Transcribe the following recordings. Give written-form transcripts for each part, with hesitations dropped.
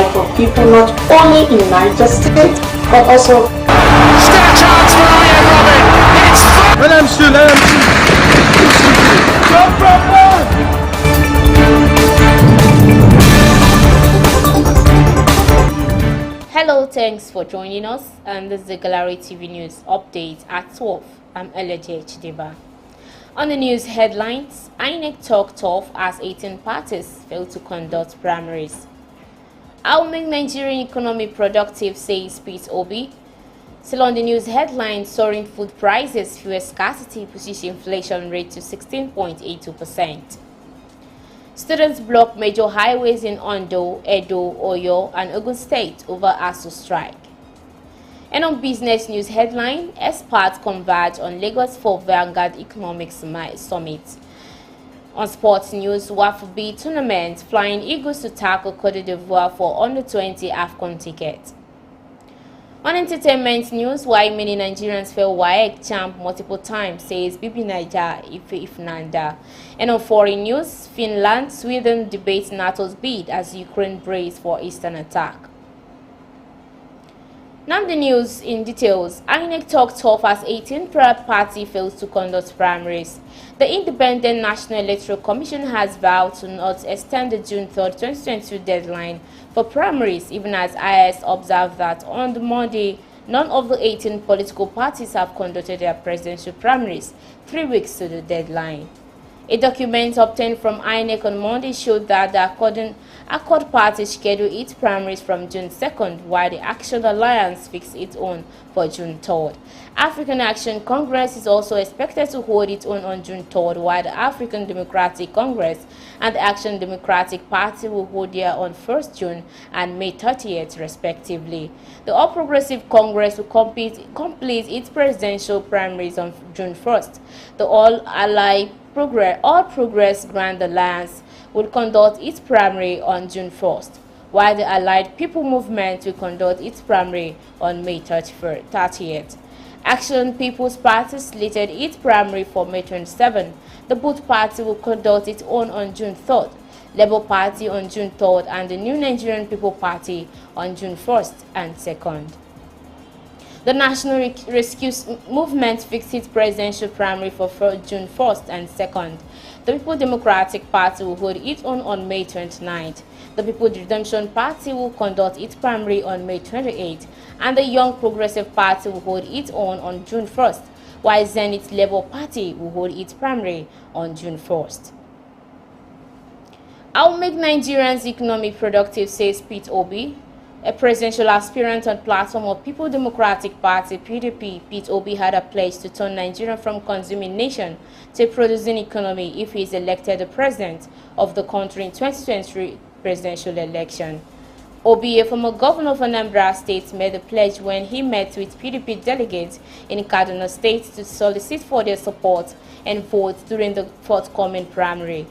life of people not only in Niger State but also. Still a chance for Iron Robin. It's let them shoot. Jump from one. Hello, thanks for joining us, and this is the Gallery TV News update at 12. I'm Eleje Chideba. On the news headlines, INEC talk tough as 18 parties fail to conduct primaries. I'll make Nigerian economy productive, says Pete Obi. Still on the news headlines, soaring food prices, fuel scarcity pushes inflation rate to 16.82%. Students block major highways in Ondo, Edo, Oyo, and Ogun State over ASU strike. And on business news headline, experts converge on Lagos for Vanguard Economics Summit. On sports news, WAFB B tournament, Flying Eagles to tackle Côte d'Ivoire for under-20 AFCON ticket. On entertainment news, why many Nigerians fail WAEC champ multiple times, says Bibi Naija Ifnanda. And on foreign news, Finland, Sweden debate NATO's bid as Ukraine braces for Eastern attack. Now the news in details. INEC talk tough as 18 party fails to conduct primaries. The Independent National Electoral Commission has vowed to not extend the June 3, 2022 deadline for primaries, even as IS observed that on the Monday, none of the 18 political parties have conducted their presidential primaries 3 weeks to the deadline. A document obtained from INEC on Monday showed that the Accord Party scheduled its primaries from June 2nd, while the Action Alliance fixed its own for June 3rd. African Action Congress is also expected to hold its own on June 3rd, while the African Democratic Congress and the Action Democratic Party will hold their on 1st June and May 30th, respectively. The All Progressive Congress will complete its presidential primaries on June 1st. The All Progress Grand Alliance will conduct its primary on June 1st, while the Allied People Movement will conduct its primary on May 30th. Action People's Party slated its primary for May 27th. The Boot Party will conduct its own on June 3rd, Labour Party on June 3rd, and the New Nigerian People Party on June 1st and 2nd. The National Rescue Movement fixed its presidential primary for June 1st and 2nd. The People Democratic Party will hold its own on May 29th. The People's Redemption Party will conduct its primary on May 28th, and the Young Progressive Party will hold its own on June 1st, while Zenith Labour Party will hold its primary on June 1st. I'll make Nigerians economy productive, says Pete Obi. A presidential aspirant on platform of People Democratic Party (PDP), Pete Obi had a pledge to turn Nigeria from consuming nation to a producing economy if he is elected the president of the country in 2023 presidential election. Obi, a former governor of Anambra State, made the pledge when he met with PDP delegates in Kaduna State to solicit for their support and vote during the forthcoming primary.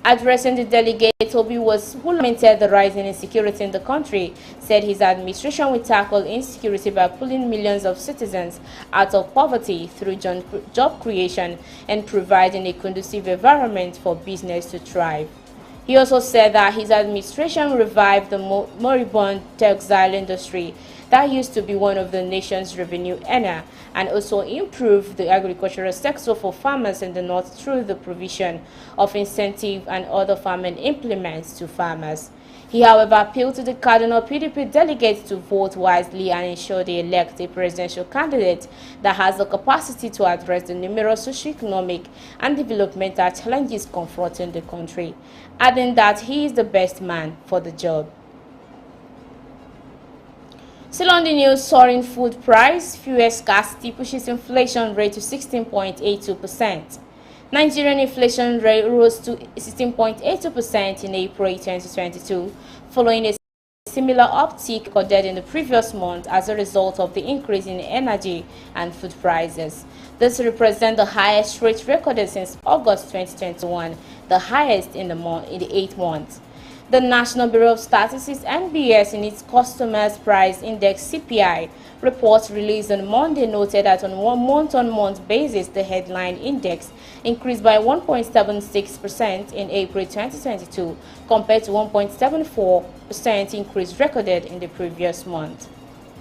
Addressing the delegates, Obi who lamented the rising insecurity in the country, said his administration will tackle insecurity by pulling millions of citizens out of poverty through job creation and providing a conducive environment for business to thrive. He also said that his administration revived the moribund textile industry that used to be one of the nation's revenue earner, and also improved the agricultural sector for farmers in the north through the provision of incentive and other farming implements to farmers. He, however, appealed to the Kaduna PDP delegates to vote wisely and ensure they elect a presidential candidate that has the capacity to address the numerous socio-economic and developmental challenges confronting the country, adding that he is the best man for the job. Still on the news, soaring food price, fuel scarcity pushes inflation rate to 16.82%. Nigerian inflation rate rose to 16.82% in April 2022, following a similar uptick recorded in the previous month as a result of the increase in energy and food prices. This represents the highest rate recorded since August 2021, the highest in the 8 months. The National Bureau of Statistics (NBS) in its Customers Price Index (CPI) report released on Monday noted that on a month-on-month basis, the headline index increased by 1.76% in April 2022 compared to 1.74% increase recorded in the previous month.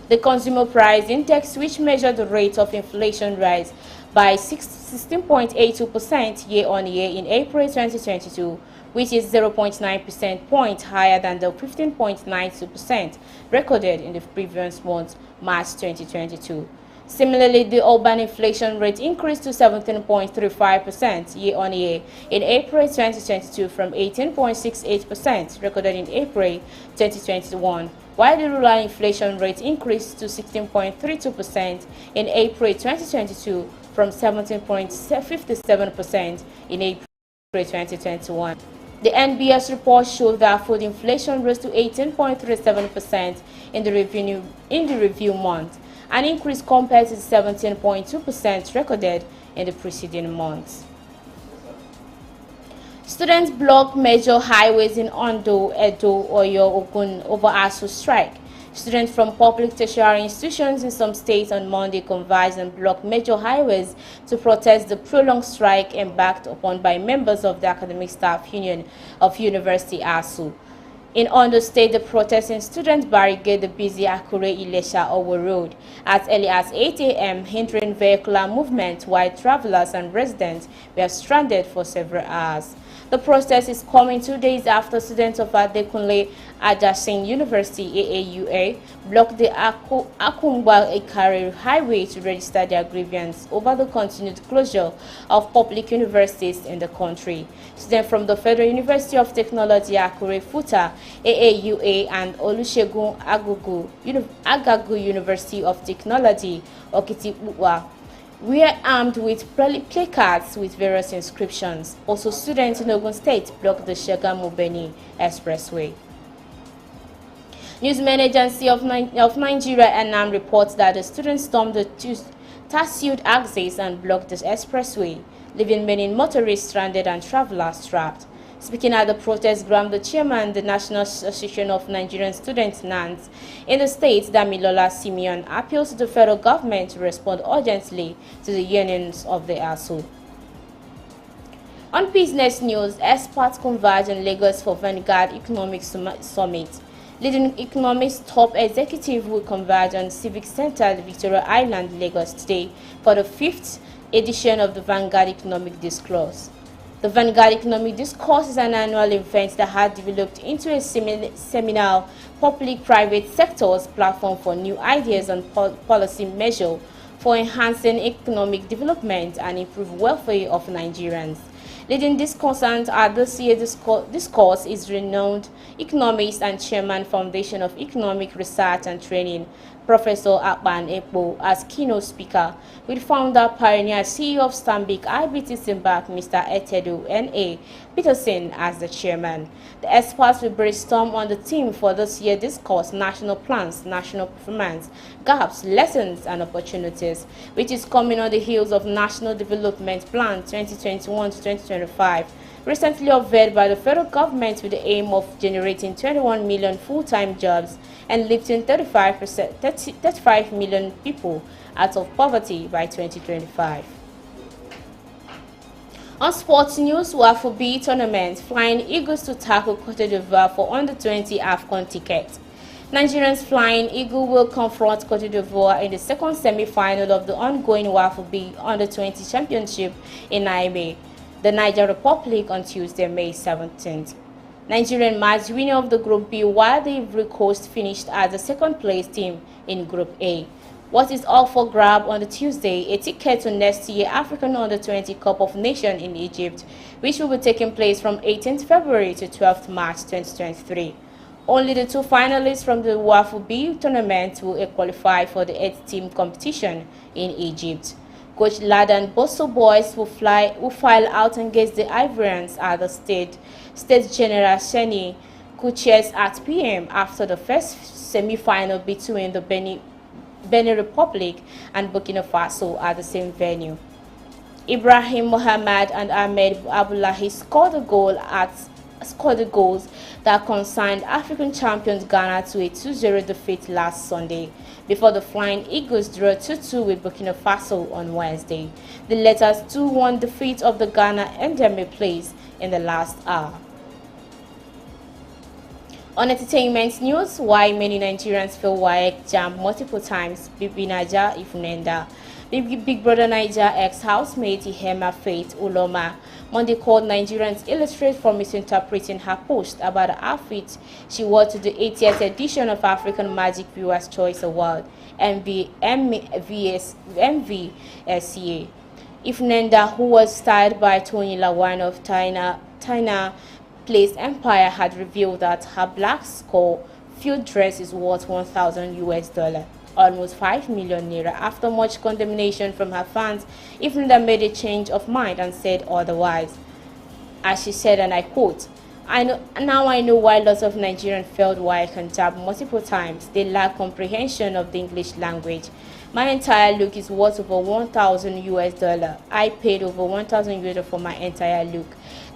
The Consumer Price Index, which measured the rate of inflation rise by 16.82% year-on-year in April 2022, which is 0.9% point higher than the 15.92% recorded in the previous month, March 2022. Similarly, the urban inflation rate increased to 17.35% year-on-year in April 2022 from 18.68% recorded in April 2021, while the rural inflation rate increased to 16.32% in April 2022 from 17.57% in April 2021. The NBS report showed that food inflation rose to 18.37% in the review month, an increase compared to 17.2% recorded in the preceding month. Students block major highways in Ondo, Edo, Oyo, Ogun over ASUU strike. Students from public tertiary institutions in some states on Monday converged and blocked major highways to protest the prolonged strike embarked upon by members of the Academic Staff Union of University ASUU. In Ondo State, the protesting students barricaded the busy Akure-Ilesha-Owo Road as early as 8 a.m., hindering vehicular movement while travelers and residents were stranded for several hours. The protest is coming 2 days after students of Adekunle Ajasin University (AAUA) blocked the Akungba-Ikare Highway to register their grievance over the continued closure of public universities in the country. Students from the Federal University of Technology Akure-Futa (AAUA) and Olusegun Agagu University of Technology Okitipupa were armed with placards with various inscriptions. Also, students in Ogun State blocked the Shagamu-Beni Expressway. Newsmen Agency of Nigeria (NAM) reports that the students stormed the Tassied axis and blocked the expressway, leaving many motorists stranded and travelers trapped. Speaking at the protest ground, the chairman of the National Association of Nigerian Students (NANS) in the state, Damilola Simeon, appeals to the federal government to respond urgently to the yearnings of the ASUU. On business news, experts converge in Lagos for Vanguard Economic Summit. Leading economics top executive will converge on Civic Center, Victoria Island, Lagos today for the 5th edition of the Vanguard Economic Discourse. The Vanguard Economic Discourse is an annual event that has developed into a seminal public-private sectors platform for new ideas and policy measures for enhancing economic development and improved welfare of Nigerians. Leading discussant at this year's discourse is renowned economist and chairman Foundation of Economic Research and Training, Professor Akpan Ekpo, as keynote speaker, with founder, pioneer, CEO of Stanbic IBTC Bank, Mr. Etedu N.A. Peterson, as the chairman. The experts will brainstorm on the theme for this year's discourse: national plans, national performance, gaps, lessons, and opportunities, which is coming on the heels of National Development Plan 2021 to 2025, recently unveiled by the federal government with the aim of generating 21 million full-time jobs and lifting 35 million people out of poverty by 2025. On sports news, WAFU B tournament, Flying Eagles to tackle Cote d'Ivoire for under-20 AFCON ticket. Nigerians Flying Eagle will confront Cote d'Ivoire in the second semi-final of the ongoing WAFU B under-20 championship in Niamey, the Niger Republic, on Tuesday, May 17th. Nigerian match winner of the Group B, while the Ivory Coast finished as the second-place team in Group A. What is all for grab on the Tuesday? A ticket to next year's African Under-20 Cup of Nations in Egypt, which will be taking place from 18th February to 12th March 2023. Only the 2 finalists from the WAFU B tournament will qualify for the 8th-team competition in Egypt. Coach Ladan Bosso boys will file out against the Ivorians at the State General Seni Kuches at PM after the first semi-final between the Benin Republic and Burkina Faso at the same venue. Ibrahim Mohammed and Ahmed Abdullahi scored a goal at scored the goals that consigned African champions Ghana to a 2-0 defeat last Sunday, before the Flying Eagles drew 2-2 with Burkina Faso on Wednesday. The latter's 2-1 defeat of the Ghana ended place in the last hour. On entertainment news, why many Nigerians fail WAEC JAMB multiple times, Bibi Naija Ifunenda. Big Brother Naija ex-housemate Ihema Faith Uloma Monday called Nigerians illiterate for misinterpreting her post about the outfit she wore to the 80th edition of African Magic Viewers' Choice Award, MVSCA. Ifunenda, who was styled by Tony Lawan of Taina Place Empire, had revealed that her black skull field dress is worth $1,000, almost 5 million naira. After much condemnation from her fans, Ifunenda made a change of mind and said otherwise. As she said, and I quote, Now I know why lots of Nigerians failed WAEC and JAMB multiple times. They lack comprehension of the English language. My entire look is worth over $1,000. I paid over $1,000 for my entire look.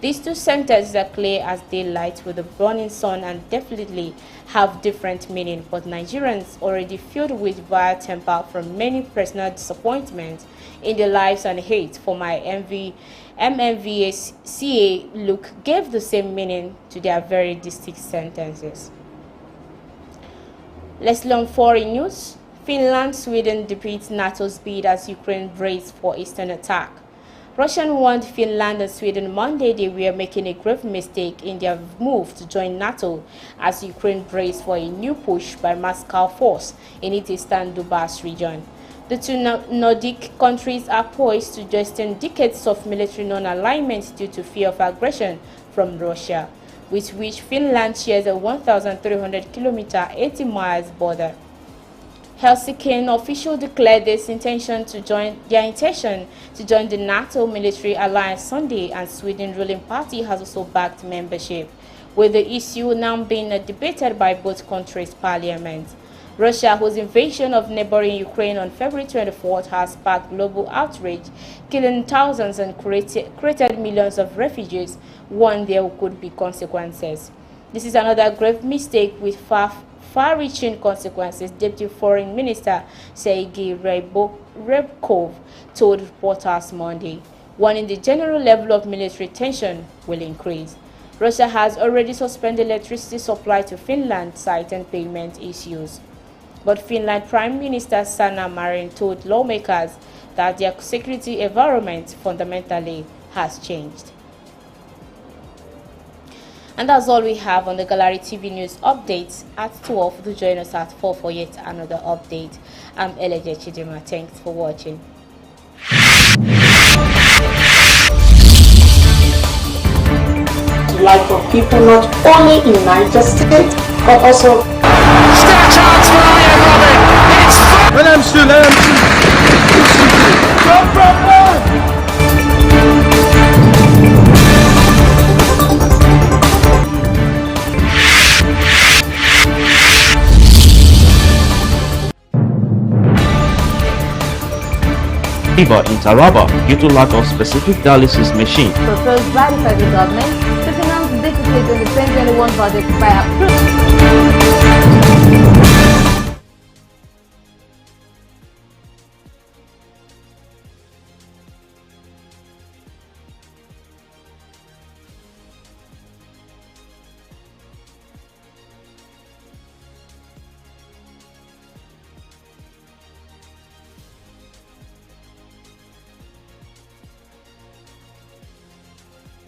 These two sentences are clear as daylight with the burning sun and definitely have different meaning, but Nigerians, already filled with vile temper from many personal disappointments in their lives and hate for my MMVSCA look, gave the same meaning to their very distinct sentences. Let's learn foreign news. Finland, Sweden defeats NATO's bid as Ukraine braced for Eastern attack. Russia warned Finland and Sweden Monday they were making a grave mistake in their move to join NATO as Ukraine braced for a new push by Moscow force in its eastern Donbas region. The two Nordic countries are poised to justify decades of military non-alignment due to fear of aggression from Russia, with which Finland shares a 1,300-kilometer, 80 miles border. Helsinki officials declared their intention to join the NATO military alliance Sunday, and Sweden ruling party has also backed membership, with the issue now being debated by both countries' parliaments. Russia, whose invasion of neighboring Ukraine on February 24th has sparked global outrage, killing thousands and created millions of refugees, warned there could be consequences. This is another grave mistake with far-reaching consequences, Deputy Foreign Minister Sergei Ryabkov told reporters Monday, warning the general level of military tension will increase. Russia has already suspended electricity supply to Finland, citing payment issues. But Finland Prime Minister Sanna Marin told lawmakers that their security environment fundamentally has changed. And that's all we have on the Gallery TV News updates at 12. Do join us at 4 for yet another update. I'm Eleje Chidima. Thanks for watching. The life of people not only in Niger State, but also Still a chance for Ian Robin. It's Let him shoot, let him shoot. Go from one. Fever in Taraba due to lack of specific dialysis machine. Proposed by the federal government to finance the deficit in the 2021 budget by April.